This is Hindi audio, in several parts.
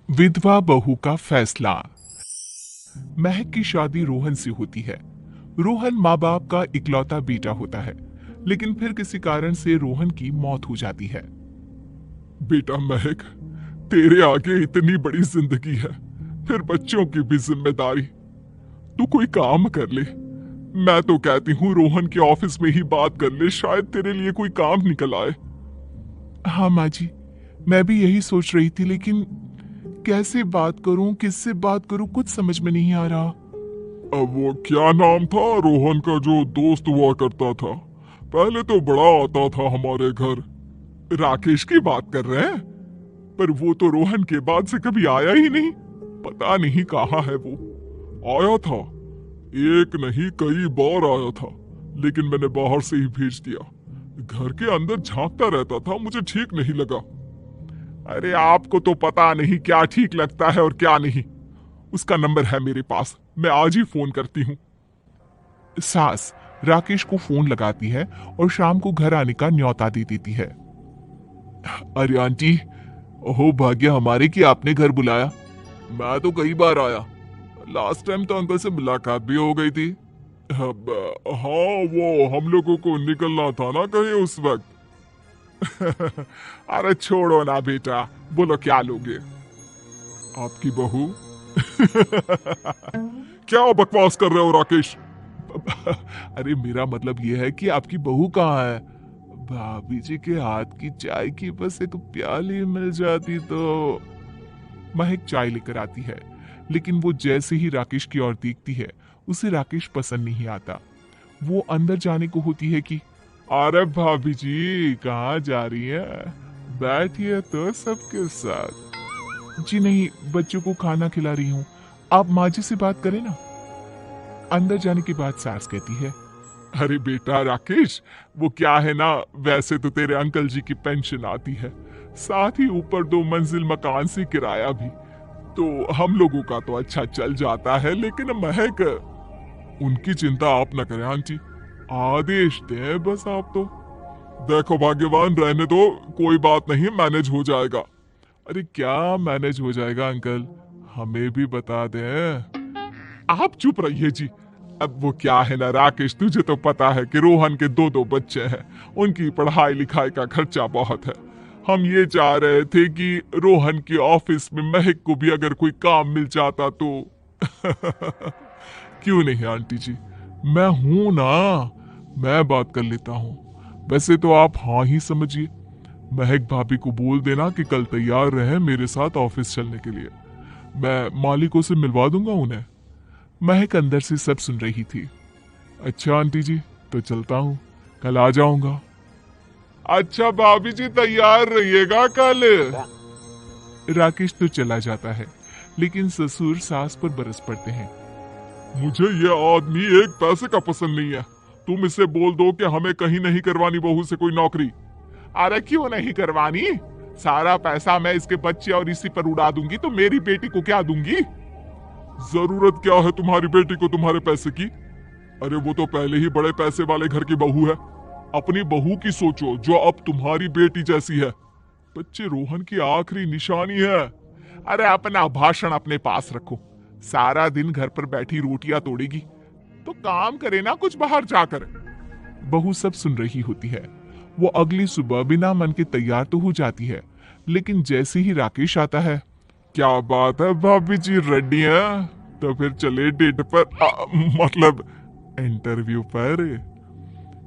विधवा बहू का फैसला। महक की शादी रोहन से होती है। रोहन माँ बाप का इकलौता बेटा होता है, लेकिन फिर किसी कारण से रोहन की मौत हो जाती है। बेटा महक, तेरे आगे इतनी बड़ी जिंदगी है, फिर बच्चों की भी जिम्मेदारी। तू कोई काम कर ले। मैं तो कहती हूँ रोहन के ऑफिस में ही बात कर ले, शायद तेरे लिए कोई काम निकल आए। हाँ माँ जी, मैं भी यही सोच रही थी, लेकिन कैसे बात करूं, किससे बात करूं, कुछ समझ में नहीं आ रहा। अब वो क्या नाम था रोहन का जो दोस्त हुआ करता था, पहले तो बड़ा आता था हमारे घर। राकेश की बात कर रहे हैं? पर वो तो रोहन के बाद से कभी आया ही नहीं। पता नहीं कहाँ है वो। आया था, एक नहीं कई बार आया था, लेकिन मैंने बाहर से ही भेज दिया। घर के अंदर झांकता रहता था, मुझे ठीक नहीं लगा। अरे आपको तो पता नहीं क्या ठीक लगता है और क्या नहीं। उसका नंबर है मेरे पास, मैं आज ही फोन करती हूँ। सास राकेश को फोन लगाती है और शाम को घर आने का न्योता दे देती है। अरे आंटी, ओहो भाग्य हमारे कि आपने घर बुलाया। मैं तो कई बार आया, लास्ट टाइम तो अंकल से मुलाकात भी हो गई थी। अब, हाँ वो हम लोगों को निकलना था ना कहीं उस वक्त। अरे छोड़ो ना बेटा, बोलो क्या लोगे? आपकी बहू। क्या बकवास कर रहे हो राकेश? अरे मेरा मतलब यह है कि आपकी बहू कहाँ है? भाभी जी के हाथ की चाय की बस एक प्याली मिल जाती तो। महक चाय लेकर आती है, लेकिन वो जैसे ही राकेश की ओर देखती है, उसे राकेश पसंद नहीं आता। वो अंदर जाने को होती है कि अरे भाभी जी कहाँ जा रही है, बैठिए तो सबके साथ। जी नहीं, बच्चों को खाना खिला रही हूँ, आप माँ जी से बात करें ना। अंदर जाने के बाद सास कहती है, अरे बेटा राकेश, वो क्या है ना, वैसे तो तेरे अंकल जी की पेंशन आती है, साथ ही ऊपर 2 मंजिल मकान से किराया भी, तो हम लोगों का तो अच्छा चल जाता है। लेकिन महक, उनकी चिंता आप न करें आंटी, आदेश दें बस आप तो। देखो भाग्यवान, रहने दो, कोई बात नहीं, मैनेज हो जाएगा। अरे क्या मैनेज हो जाएगा अंकल, हमें भी बता दें। आप चुप रहिए जी। अब वो क्या है ना राकेश, तुझे तो पता है कि रोहन के 2 बच्चे हैं, उनकी पढ़ाई लिखाई का खर्चा बहुत है। हम ये चाह रहे थे कि रोहन के ऑफिस में महक को भी अगर कोई काम मिल जाता तो। क्यों नहीं आंटी जी, मैं हूं ना, मैं बात कर लेता हूँ। वैसे तो आप हाँ ही समझिए। महक भाभी को बोल देना कि कल तैयार रहे मेरे साथ ऑफिस चलने के लिए, मैं मालिकों से मिलवा दूंगा उन्हें। महक अंदर से सब सुन रही थी। अच्छा आंटी जी, तो चलता हूँ, कल आ जाऊंगा। अच्छा भाभी जी तैयार रहिएगा कल। राकेश तो चला जाता है, लेकिन ससुर सास पर बरस पड़ते हैं। मुझे ये आदमी एक पैसे का पसंद नहीं है। तुम इसे बोल दो कि हमें कहीं नहीं करवानी बहू से कोई नौकरी। अरे क्यों नहीं करवानी, सारा पैसा मैं इसके बच्चे और इसी पर उड़ा दूंगी, तो मेरी बेटी को क्या दूंगी? जरूरत क्या है तुम्हारी बेटी को तुम्हारे पैसे की? अरे वो तो पहले ही बड़े पैसे वाले घर की बहू है। अपनी बहू की सोचो जो अब तुम्हारी बेटी जैसी है। बच्चे रोहन की आखिरी निशानी है। अरे अपना भाषण अपने पास रखो, सारा दिन घर पर बैठी रोटियां तोड़ेगी, तो काम करे ना कुछ बाहर जाकर। बहू सब सुन रही होती है। वो अगली सुबह बिना मन के तैयार तो हो जाती है, लेकिन जैसे ही राकेश आता है, क्या बात है भाभी जी, रेडी हैं? तो फिर चले डेट पर, मतलब इंटरव्यू पर।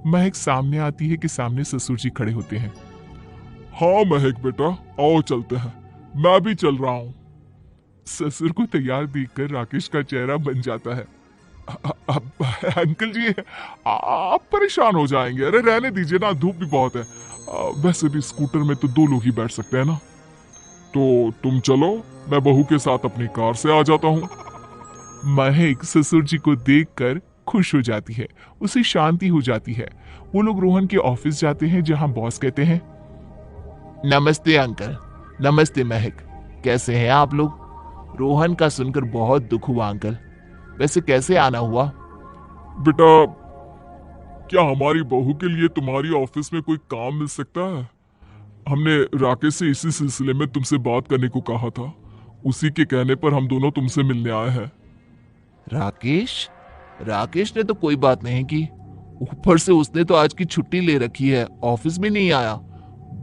महक सामने आती है कि सामने ससुर जी खड़े होते हैं। हाँ महक बेटा, आओ चलते हैं, मैं भी चल रहा हूँ। ससुर को तैयार देखकर राकेश का चेहरा बन जाता है। अब अंकल जी, आप परेशान हो जाएंगे, अरे रहने दीजिए ना, धूप भी बहुत है। वैसे भी स्कूटर में तो 2 लोग ही बैठ सकते हैं ना। तो तुम चलो, मैं बहू के साथ अपनी कार से आ जाता हूँ। महक ससुर जी को देखकर खुश हो जाती है, उसे शांति हो जाती है। वो लोग रोहन के ऑफिस जाते हैं, जहां बॉस कहते हैं, नमस्ते अंकल। नमस्ते महक, कैसे हैं आप लोग? रोहन का सुनकर बहुत दुख हुआ अंकल, वैसे कैसे आना हुआ? बेटा, क्या हमारी बहू के लिए तुम्हारी ऑफिस में कोई काम मिल सकता है? हमने राकेश से इसी सिलसिले में तुमसे बात करने को कहा था। उसी के कहने पर हम दोनों तुमसे मिलने आए हैं। राकेश? राकेश ने तो कोई बात नहीं की। ऊपर से उसने तो आज की छुट्टी ले रखी है, ऑफिस में नहीं आया।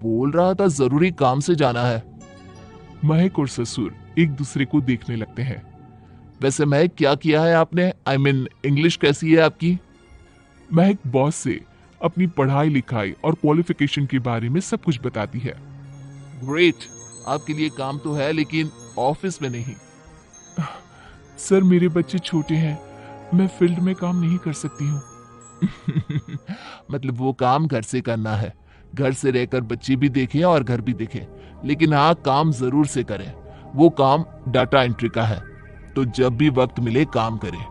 बोल रहा था जरूरी काम से जाना है। महक और ससुर एक दूसरे को देखने लगते हैं। वैसे महक, क्या किया है आपने? आई मीन इंग्लिश कैसी है आपकी? महक बॉस से अपनी पढ़ाई लिखाई और क्वालिफिकेशन के बारे में सब कुछ बताती है। ग्रेट, आपके लिए काम तो है लेकिन ऑफिस में नहीं। सर मेरे बच्चे छोटे हैं, मैं फील्ड में काम नहीं कर सकती हूँ। मतलब वो काम घर से करना है, घर से रहकर बच्चे भी देखें और घर भी देखें, लेकिन हाँ काम जरूर से करें। वो काम डाटा एंट्री का है, तो जब भी वक्त मिले काम करें,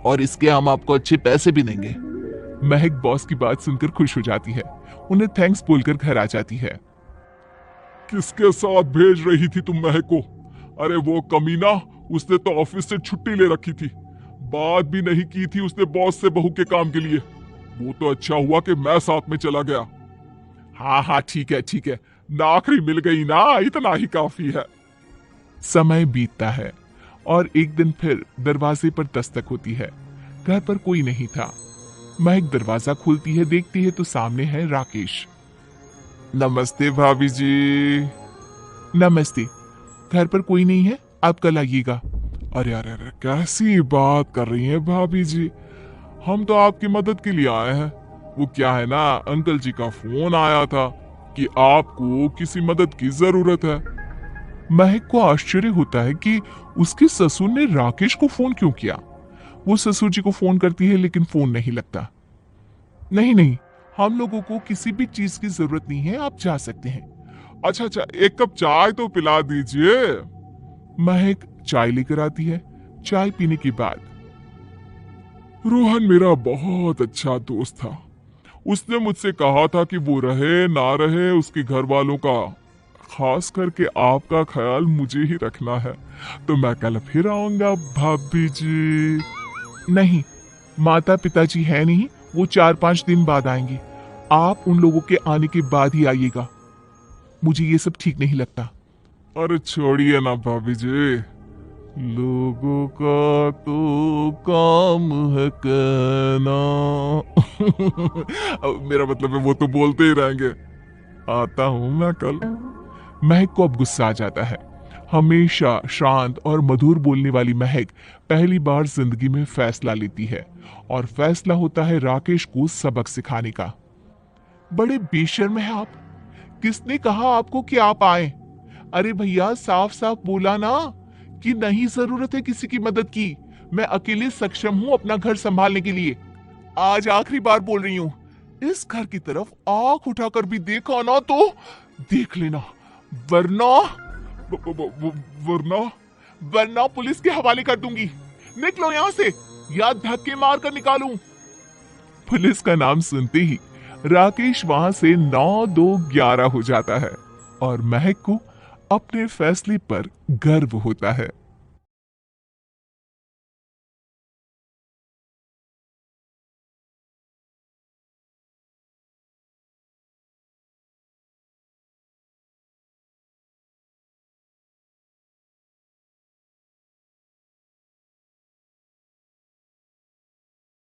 और इसके हम आपको अच्छे पैसे भी देंगे। महक बॉस की बात सुनकर खुश हो जाती है, उन्हें थैंक्स बोलकर घर आ जाती है। किसके साथ भेज रही थी तुम महक को? अरे वो कमीना, उसने तो ऑफिस से छुट्टी ले रखी थी, बात भी नहीं की थी उसने बॉस से बहू के काम के लिए। वो तो अच्छा हुआ कि मैं साथ में चला गया। हाँ हाँ ठीक है, नौकरी मिल गई ना, इतना ही काफी है। समय बीतता है और एक दिन फिर दरवाजे पर दस्तक होती है। घर पर कोई नहीं था। महक दरवाजा खोलती है, देखती है तो सामने है राकेश। नमस्ते भाभी जी। नमस्ते, घर पर कोई नहीं है, आप कल आइएगा। अरे अरे अरे, कैसी बात कर रही हैं भाभी जी, हम तो आपकी मदद के लिए आए हैं। वो क्या है ना, अंकल जी का फोन आया था कि आपको किसी मदद की जरूरत है। महक को आश्चर्य होता है कि उसके ससुर ने राकेश को फोन क्यों किया। वो ससुर जी को फोन करती है लेकिन फोन नहीं लगता। नहीं, हम लोगों को किसी भी चीज की जरूरत नहीं है, आप जा सकते हैं। अच्छा, एक कप चाय तो पिला दीजिए। महक चाय लेकर आती है। चाय पीने के बाद, रोहन मेरा बहुत अच्छा दोस्त था, उसने मुझसे कहा था कि वो रहे ना रहे उसके घर वालों का, खास करके आपका ख्याल मुझे ही रखना है, तो मैं कल फिर आऊंगा भाभी जी। नहीं, माता पिताजी है नहीं, वो 4-5 दिन बाद आएंगे, आप उन लोगों के आने के बाद ही आइएगा। मुझे ये सब ठीक नहीं लगता। अरे छोड़िए ना भाभी जी, लोगों का तो काम है कहना। मेरा मतलब है वो तो बोलते ही रहेंगे। आता हूं मैं कल। महक को अब गुस्सा आ जाता है। हमेशा शांत और मधुर बोलने वाली महक पहली बार जिंदगी में फैसला लेती है, और फैसला होता है राकेश को सबक सिखाने का। बड़े बेशर्म है आप, किसने कहा आपको कि आप आए? अरे भैया, साफ साफ बोला ना कि नहीं जरूरत है किसी की मदद की, मैं अकेले सक्षम हूं अपना घर संभालने के लिए। आज आखिरी बार बोल रही हूं, इस घर की तरफ आंख उठाकर भी देखा ना तो देख लेना, वरना वरना वरना पुलिस के हवाले कर दूंगी। निकलो यहां से, या धक्के मारकर निकालूं। पुलिस का नाम सुनते ही राकेश वहां से 9-2-11 हो जाता है, और महक को अपने फैसले पर गर्व होता है।